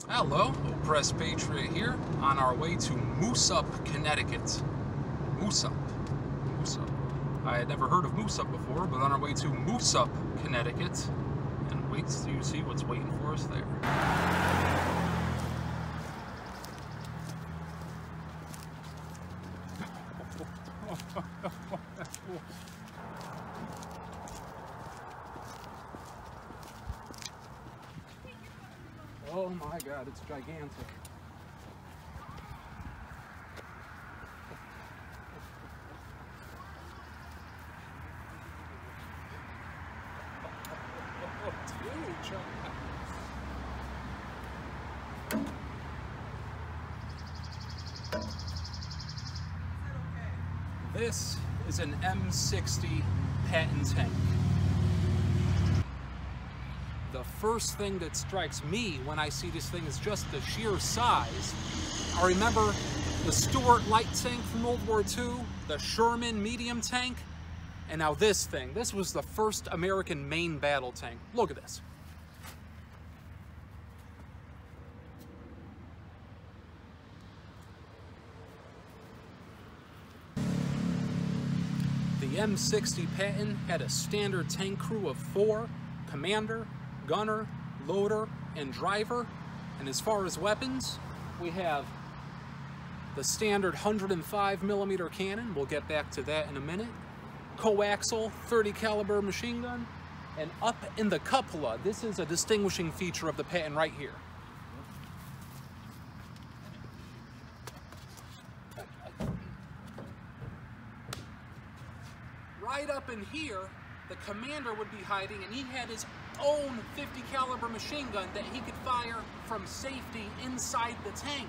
Hello, Oppressed Patriot here, on our way to Moosup, Connecticut. Moosup. I had never heard of Moosup before, but on our way to Moosup, Connecticut. And wait till you see what's waiting for us there. Oh my God, it's gigantic. This is an M60 Patton tank. The first thing that strikes me when I see this thing is just the sheer size. I remember the Stuart light tank from World War II, the Sherman medium tank, and now this thing. This was the first American main battle tank. Look at this. The M60 Patton had a standard tank crew of 4, commander, gunner, loader, and driver. And as far as weapons, we have the standard 105mm cannon. We'll get back to that in a minute. Coaxial 30 caliber machine gun. And up in the cupola, this is a distinguishing feature of the Patton right here. Right up in here, the commander would be hiding, and he had his own 50 caliber machine gun that he could fire from safety inside the tank.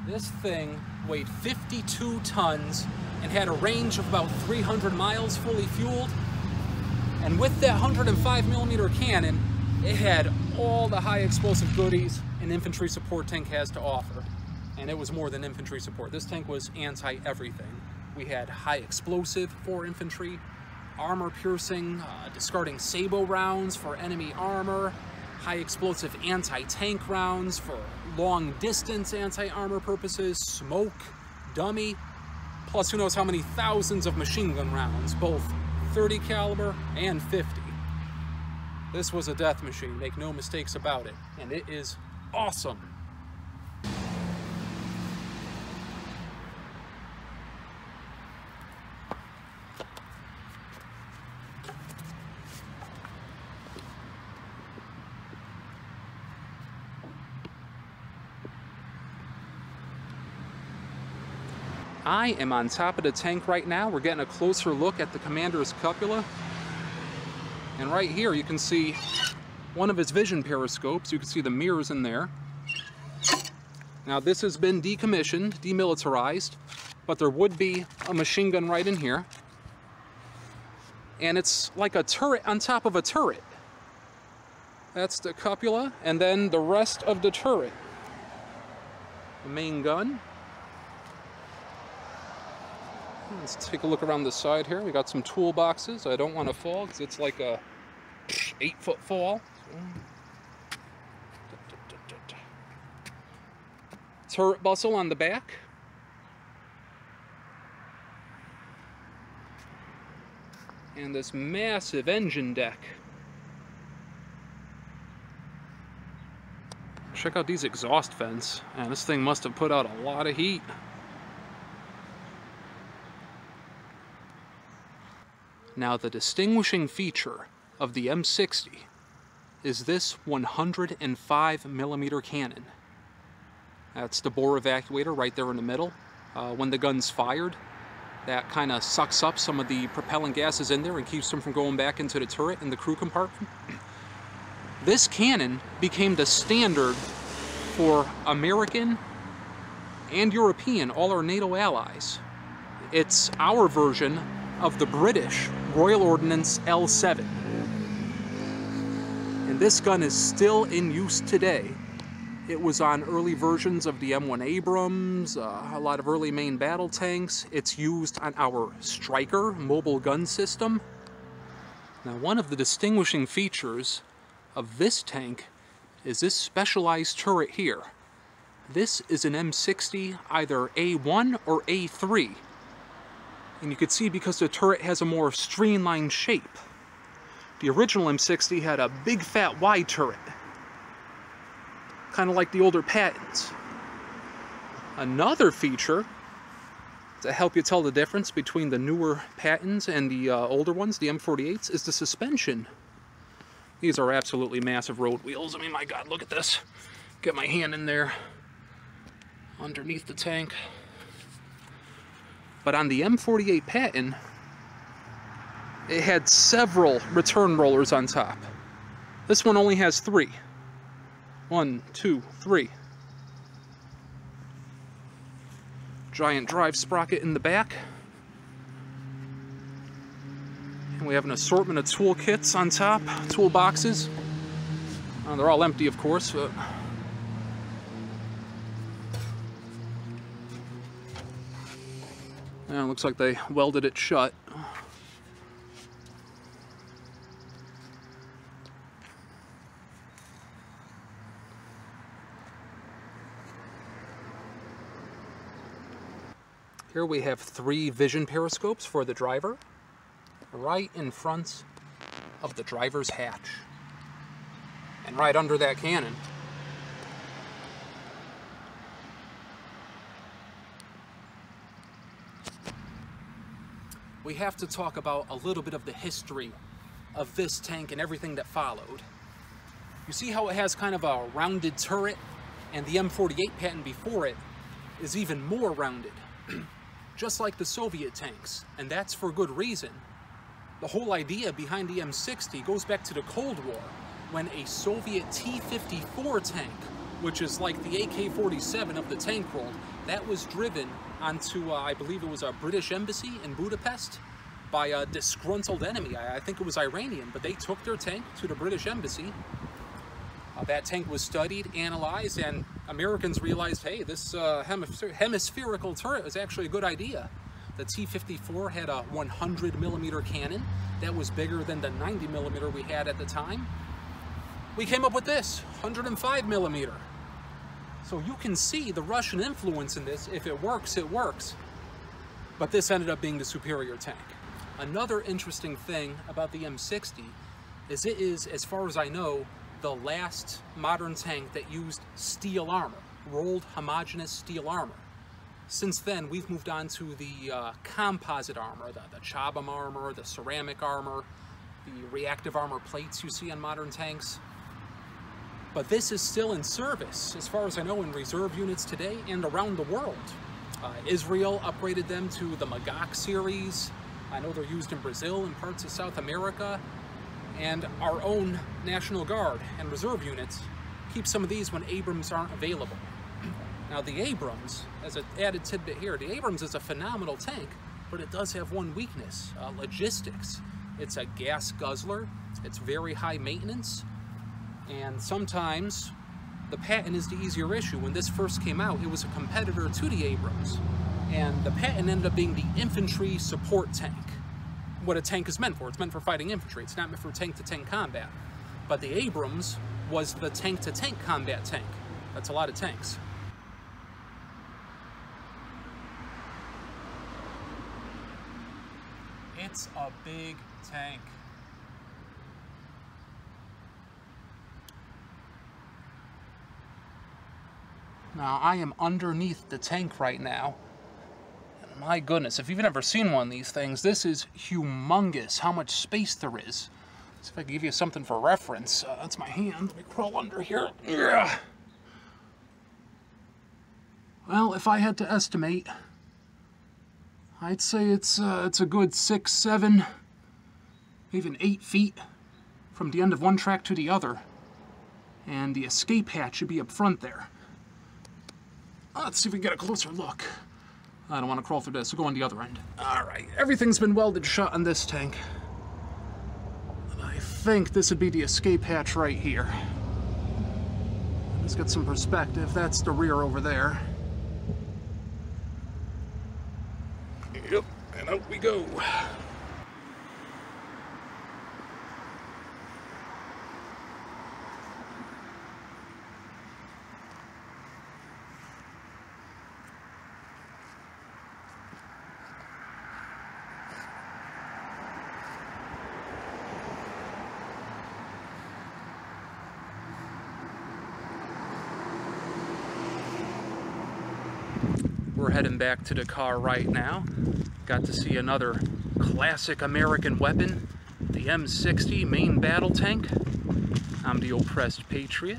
This thing weighed 52 tons and had a range of about 300 miles fully fueled. And with that 105mm cannon, it had all the high explosive goodies an infantry support tank has to offer. And it was more than infantry support. This tank was anti-everything. We had high explosive for infantry, armor piercing, discarding sabot rounds for enemy armor, high explosive anti-tank rounds for long distance anti-armor purposes, smoke, dummy, plus who knows how many thousands of machine gun rounds, both 30 caliber and 50. This was a death machine, make no mistakes about it, and it is awesome. I am on top of the tank right now. We're getting a closer look at the commander's cupola. And right here you can see one of his vision periscopes. You can see the mirrors in there. Now this has been decommissioned, demilitarized, but there would be a machine gun right in here. And it's like a turret on top of a turret. That's the cupola, and then the rest of the turret. The main gun. Let's take a look around the side here. We got some toolboxes. I don't want to fall because it's like a 8-foot fall. Turret bustle on the back. And this massive engine deck. Check out these exhaust vents. Man, this thing must have put out a lot of heat. Now, the distinguishing feature of the M60 is this 105mm cannon. That's the bore evacuator right there in the middle. When the gun's fired, that kind of sucks up some of the propellant gases in there and keeps them from going back into the turret in the crew compartment. This cannon became the standard for American and European, all our NATO allies. It's our version of the British Royal Ordnance L7. And this gun is still in use today. It was on early versions of the M1 Abrams, a lot of early main battle tanks. It's used on our Striker mobile gun system. Now, one of the distinguishing features of this tank is this specialized turret here. This is an M60, either A1 or A3. And you can see because the turret has a more streamlined shape. The original M60 had a big fat wide turret, kind of like the older Pattons. Another feature to help you tell the difference between the newer Pattons and the older ones, the M48s, is the suspension. These are absolutely massive road wheels. I mean, my God, look at this. Get my hand in there, underneath the tank. But on the M48 Patton, it had several return rollers on top. This one only has 3. 1, 2, 3. Giant drive sprocket in the back. And we have an assortment of tool kits on top, tool boxes. They're all empty, of course. But yeah, it looks like they welded it shut. Here we have 3 vision periscopes for the driver, right in front of the driver's hatch. And right under that cannon. We have to talk about a little bit of the history of this tank and everything that followed. You see how it has kind of a rounded turret, and the M48 Patton before it is even more rounded. Just like the Soviet tanks, and that's for good reason. The whole idea behind the M60 goes back to the Cold War, when a Soviet T-54 tank, which is like the AK-47 of the tank world, that was driven onto, I believe it was a British embassy in Budapest, by a disgruntled enemy. I think it was Iranian, but they took their tank to the British embassy. That tank was studied, analyzed, and Americans realized, hey, this hemispherical turret was actually a good idea. The T-54 had a 100mm cannon that was bigger than the 90mm we had at the time. We came up with this, 105mm. So you can see the Russian influence in this. If it works, it works. But this ended up being the superior tank. Another interesting thing about the M60 is it is, as far as I know, the last modern tank that used steel armor, rolled homogeneous steel armor. Since then, we've moved on to the composite armor, the Chabam armor, the ceramic armor, the reactive armor plates you see on modern tanks. But this is still in service, as far as I know, in reserve units today and around the world. Israel upgraded them to the Magach series. I know they're used in Brazil and parts of South America. And our own National Guard and reserve units keep some of these when Abrams aren't available. Now the Abrams, as an added tidbit here, the Abrams is a phenomenal tank, but it does have one weakness, logistics. It's a gas guzzler, it's very high maintenance, and sometimes the Patton is the easier issue. When this first came out, it was a competitor to the Abrams, and the Patton ended up being the infantry support tank. What a tank is meant for. It's meant for fighting infantry. It's not meant for tank-to-tank combat. But the Abrams was the tank-to-tank combat tank. That's a lot of tanks. It's a big tank. Now, I am underneath the tank right now. My goodness, if you've never seen one of these things, this is humongous, how much space there is. See if I can give you something for reference. That's my hand. Let me crawl under here. Yeah. Well, if I had to estimate, I'd say it's a good 6, 7, even 8 feet from the end of one track to the other. And the escape hatch should be up front there. Let's see if we can get a closer look. I don't want to crawl through this. We'll go on the other end. Alright, everything's been welded shut on this tank. And I think this would be the escape hatch right here. Let's get some perspective. That's the rear over there. Yep, and out we go. we're heading back to the car right now. Got to see another classic American weapon, the M60 main battle tank. I'm the oppressed patriot.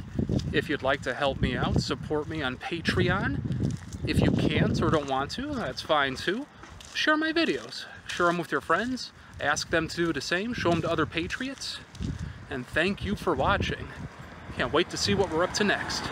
If you'd like to help me out, support me on Patreon. If you can't or don't want to, that's fine too. Share my videos. Share them with your friends. Ask them to do the same. Show them to other patriots. And thank you for watching. Can't wait to see what we're up to next.